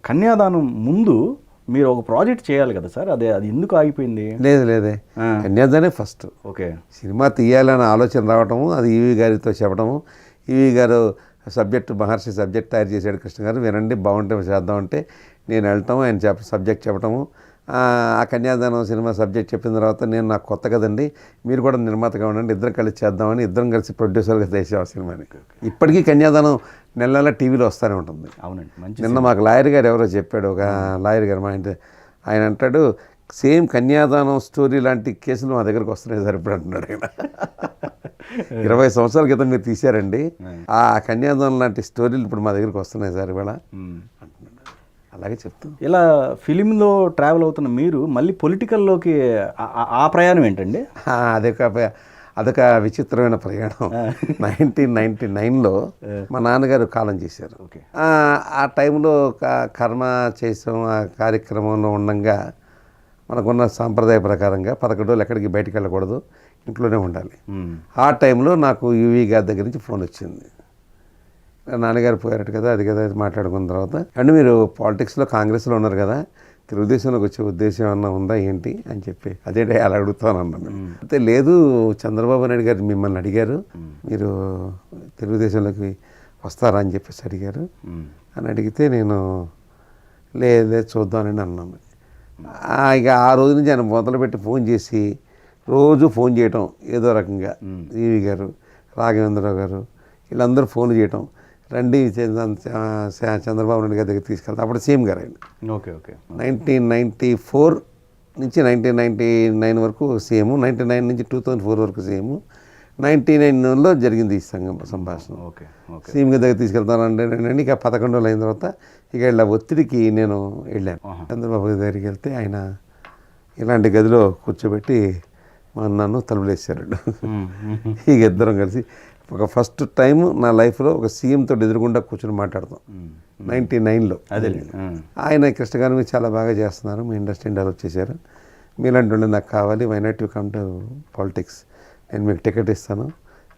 కన్యాదానం ముందు మీరు ఒక ప్రాజెక్ట్ చేయాలి కదా సార్, అది ఎందుకు ఆగిపోయింది? లేదే కన్యాదానే ఫస్ట్. ఓకే. సినిమా తీయాలనే ఆలోచన రావటము, అది ఈవి గారితో చెప్పడము. ఈవి గారు మహర్షి సబ్జెక్ట్ తయారు చేశాడు, కృష్ణ గారు వినండి బాగుంటే చేద్దామంటే నేను వెళ్ళటము, ఆయన సబ్జెక్ట్ చెప్పడము. ఆ కన్యాదానం సినిమా సబ్జెక్ట్ చెప్పిన తర్వాత నాకు కొత్త కదండి, మీరు కూడా నిర్మాతగా ఉండండి, ఇద్దరం కలిసి చేద్దామని ఇద్దరం కలిసి ప్రొడ్యూసర్గా చేసాం ఆ సినిమాని. ఇప్పటికీ కన్యాదానం నెల నెల టీవీలో వస్తూనే ఉంటుంది. అవునండి, మంచి. నిన్న మాకు లాయర్ గారు ఎవరో చెప్పాడు, ఒక లాయర్ గారు మా ఇంటి ఆయన అంటాడు, సేమ్ కన్యాదానం స్టోరీ లాంటి కేసులు మా దగ్గరకు వస్తున్నాయి సార్ ఇప్పుడు అంటున్నాడు ఆయన. 20 సంవత్సరాల క్రితం మీరు తీశారండి, ఆ కన్యాదానం లాంటి స్టోరీలు ఇప్పుడు మా దగ్గరకు వస్తున్నాయి సార్ ఇవాళ అంటున్నాడు. అలాగే చెప్తాం. ఇలా ఫిలింలో ట్రావెల్ అవుతున్న మీరు మళ్ళీ పొలిటికల్లోకి ఆ ప్రయాణం ఏంటండి? అదొక విచిత్రమైన ప్రయాణం. 1999లో మా నాన్నగారు కాలం చేశారు. ఆ టైంలో కర్మ చేసాం, ఆ కార్యక్రమంలో ఉండగా మనకున్న సాంప్రదాయ ప్రకారంగా 11 రోజులు ఎక్కడికి బయటికి వెళ్ళకూడదు, ఇంట్లోనే ఉండాలి. ఆ టైంలో నాకు యువి గారి దగ్గర నుంచి ఫోన్ వచ్చింది, నాన్నగారు పోయారట కదా, అది కదా మాట్లాడుకున్న తర్వాత, అండ్ మీరు పాలిటిక్స్లో కాంగ్రెస్లో ఉన్నారు కదా, తెలుగుదేశంలోకి వచ్చే ఉద్దేశం ఏమన్నా ఉందా ఏంటి అని చెప్పి, అదే అలా అడుగుతాను అన్నాను. అయితే లేదు, చంద్రబాబు నాయుడు గారు మిమ్మల్ని అడిగారు, మీరు తెలుగుదేశంలోకి వస్తారా అని చెప్పేసి అడిగారు అని అడిగితే, నేను లేదు చూద్దామని అన్నాను. ఇక ఆ రోజు నుంచి ఆయన మొదలుపెట్టి ఫోన్ చేసి రోజు ఫోన్ చేయటం ఏదో రకంగా, ఈవి గారు, రాఘవేంద్రరావు గారు వీళ్ళందరూ ఫోన్ చేయటం, రండి చంద్రబాబు నాయుడు గారి దగ్గర తీసుకెళ్తాం. అప్పుడు సీఎం గారు ఆయన. ఓకే. 1994 నుంచి 1999 వరకు సీఎం, 99 నుంచి 2004 వరకు సీఎం, 99లో జరిగింది ఈ సంభాషణ. సీఎం గారి దగ్గర తీసుకెళ్తానంటే ఇక 11 రోజులు అయిన తర్వాత ఇక ఇలా ఒత్తిడికి నేను వెళ్ళాను. చంద్రబాబు దగ్గరికి వెళ్తే ఆయన ఇలాంటి గదిలో కూర్చోబెట్టి నన్ను తలుపులేసారు. ఇక ఇద్దరం కలిసి ఒక ఫస్ట్ టైం నా లైఫ్లో ఒక సీఎంతో ఎదురుగుండా కూర్చొని మాట్లాడతాం 99లో. అదే ఆయన కృష్ణ గారు మీరు చాలా బాగా చేస్తున్నారు, మీ ఇండస్ట్రీని డెవలప్ చేశారు, మీలాంటి వాళ్ళు నాకు కావాలి, why not you come to politics, నేను మీకు టికెట్ ఇస్తాను,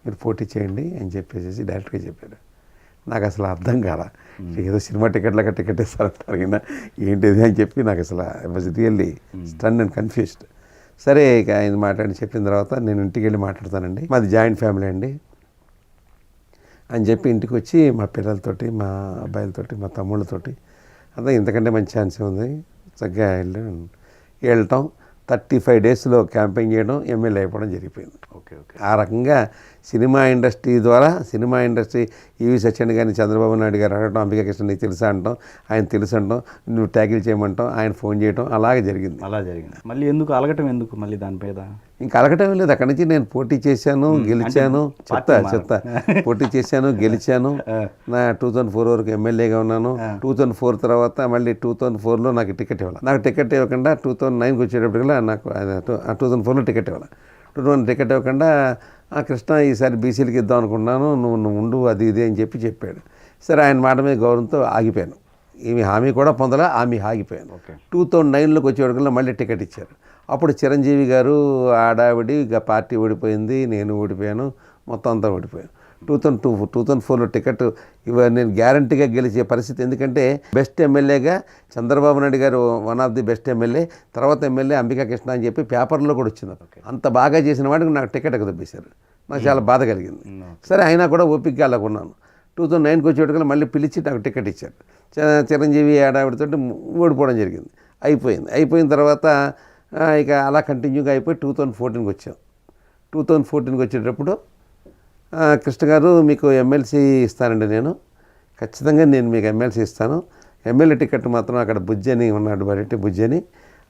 మీరు పోటీ చేయండి అని చెప్పేసి డైరెక్ట్గా చెప్పారు. నాకు అసలు అర్థం కాల, ఏదో సినిమా టికెట్ ఇస్తారంటారు అయినా ఏంటిది అని చెప్పి నాకు అసలు I was really stun and confused. సరే ఇక ఆయన మాట్లాడి చెప్పిన తర్వాత నేను ఇంటికి వెళ్ళి మాట్లాడతానండి, మాది జాయింట్ ఫ్యామిలీ అండి అని చెప్పి ఇంటికి వచ్చి మా పిల్లలతోటి, మా అబ్బాయిలతోటి, మా తమ్ముళ్ళతోటి అంతా ఇంతకంటే మంచి ఛాన్స్ ఉంది, చక్కగా వెళ్ళటం 35 డేస్లో క్యాంపెయిన్ చేయడం, ఎమ్మెల్యే అయిపోవడం జరిగిపోయింది. ఆ రకంగా సినిమా ఇండస్ట్రీ ఈవి సత్యనారాయణ గారిని చంద్రబాబు నాయుడు గారు అడగటం, అంబికా కృష్ణ నీకు తెలుసా అంటాం, ఆయన తెలుసు అంటాం, నువ్వు ట్యాకిల్ చేయమంటాం, ఆయన ఫోన్ చేయటం, అలాగే జరిగింది. మళ్ళీ ఎందుకు అలగటం, ఎందుకు మళ్ళీ దాని మీద ఇంకా అలగటం లేదు. అక్కడి నుంచి నేను పోటీ చేశాను, గెలిచాను, పోటీ చేశాను, గెలిచాను. నా 2004 వరకు ఎమ్మెల్యేగా ఉన్నాను. 2004 తర్వాత మళ్ళీ 2004లో నాకు టికెట్ ఇవ్వాలి. నాకు టికెట్ ఇవ్వకుండా 2009కి వచ్చేటప్పటికల్లా నాకు 2004లో టికెట్ ఇవ్వాలి. 2001 టికెట్ ఇవ్వకుండా కృష్ణ ఈసారి బీసీలకి ఇద్దాం అనుకున్నాను, నువ్వు ఉండు అది ఇది అని చెప్పాడు. సరే ఆయన మాట మీద గౌరవంతో ఆగిపోయాను. ఈమె హామీ కూడా పొందలా, ఆగిపోయాను. 2009లోకి వచ్చేవాడికల్లా మళ్ళీ టికెట్ ఇచ్చారు. అప్పుడు చిరంజీవి గారు ఆడావిడి ఇక పార్టీ ఓడిపోయింది, నేను ఓడిపోయాను, మొత్తం అంతా ఓడిపోయాను. 2004లో టికెట్ నేను గ్యారంటీగా గెలిచే పరిస్థితి, ఎందుకంటే బెస్ట్ ఎమ్మెల్యేగా చంద్రబాబు నాయుడు గారు one of the best MLA, తర్వాత ఎమ్మెల్యే అంబికా కృష్ణ అని చెప్పి పేపర్లో కూడా వచ్చింది. అంత బాగా చేసిన వాడికి నాకు టికెట్ ఎగదొబ్బేశారు. నాకు చాలా బాధ కలిగింది. సరే అయినా కూడా ఓపికగా అలాగ ఉన్నాను. 2009కి వచ్చేటికల్లా మళ్ళీ పిలిచి నాకు టికెట్ ఇచ్చారు. చిరంజీవి ఆడావిడితో ఓడిపోవడం జరిగింది. అయిపోయిన తర్వాత ఇక అలా కంటిన్యూగా అయిపోయి 2014కి వచ్చాం. 2014కి వచ్చేటప్పుడు కృష్ణ గారు మీకు ఎమ్మెల్సీ ఇస్తానండి, నేను ఖచ్చితంగా మీకు ఎమ్మెల్సీ ఇస్తాను, ఎమ్మెల్యే టికెట్ మాత్రం అక్కడ బుజ్జని ఉన్నాడు, బయట బుజ్జని,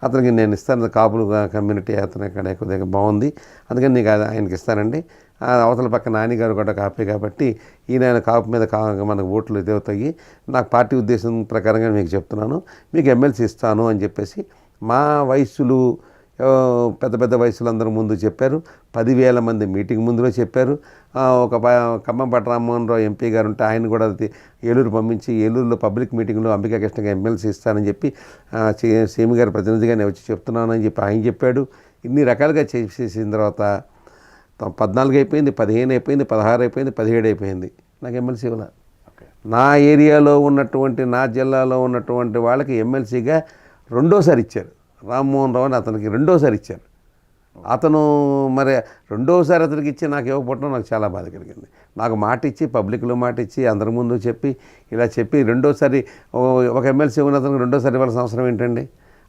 అతనికి నేను ఇస్తాను, కాపులు కమ్యూనిటీ అతను ఇక్కడ ఎక్కువ బాగుంది, అందుకని నీకు ఆయనకి ఇస్తానండి. అవతల పక్క నాన్నగారు కూడా కాపే కాబట్టి ఈయన కాపు మీద మనకు ఓట్లు ఇదవుతాయి, నాకు పార్టీ ఉద్దేశం ప్రకారంగా మీకు చెప్తున్నాను, మీకు ఎమ్మెల్సీ ఇస్తాను అని చెప్పేసి మా వయస్సులు పెద్ద వయసులందరూ ముందు చెప్పారు. 10,000 మంది మీటింగ్ ముందులో చెప్పారు. ఒక ఖమ్మంపాటి రామ్మోహన్ రావు ఎంపీ గారు ఉంటే ఆయన కూడా ఏలూరు పంపించి ఏలూరులో పబ్లిక్ మీటింగ్లో అంబికా కృష్ణగా ఎమ్మెల్సీ ఇస్తానని చెప్పి సీఎం గారి ప్రతినిధిగా నేను వచ్చి చెప్తున్నానని చెప్పి ఆయన చెప్పాడు. ఇన్ని రకాలుగా చేసిన తర్వాత 14 అయిపోయింది, 15 అయిపోయింది, 16 అయిపోయింది, 17 అయిపోయింది, నాకు ఎమ్మెల్సీ ఇవ్వాలి. నా ఏరియాలో ఉన్నటువంటి నా జిల్లాలో ఉన్నటువంటి వాళ్ళకి ఎమ్మెల్సీగా రెండోసారి ఇచ్చారు. రామ్మోహన్ రావు అని అతనికి రెండోసారి ఇచ్చారు. అతను మరి రెండోసారి అతనికి ఇచ్చి నాకు ఇవ్వకపోవడం నాకు చాలా బాధ కలిగింది. నాకు మాట ఇచ్చి పబ్లిక్లో మాట ఇచ్చి అందరి ముందు చెప్పి ఇలా చెప్పి రెండోసారి ఒక ఎమ్మెల్సీ ఉన్న అతనికి రెండోసారి ఇవ్వాల్సిన అవసరం ఏంటండి?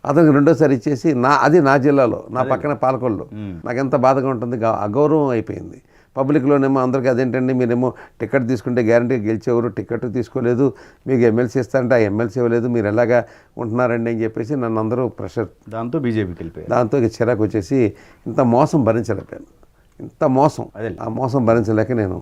అతనికి రెండోసారి ఇచ్చేసి అది నా జిల్లాలో నా పక్కన పాలకొల్లో నాకు ఎంత బాధగా ఉంటుంది. అగౌరవం అయిపోయింది. పబ్లిక్లోనేమో అందరికీ అదేంటండి మీరేమో టికెట్ తీసుకుంటే గ్యారంటీగా గెలిచేవారు, టికెట్ తీసుకోలేదు, మీకు ఎమ్మెల్సీ ఇస్తారంటే ఆ ఎమ్మెల్సీ ఇవ్వలేదు, మీరు ఎలాగా ఉంటున్నారండి అని చెప్పేసి నన్ను అందరూ ప్రెషర్, దాంతో బీజేపీకి వెళ్ళిపోయారు. దాంతో ఇక చిరాకు వచ్చేసి ఇంత మోసం భరించలేకపోయాను. ఇంత మోసం, ఆ మోసం భరించలేక నేను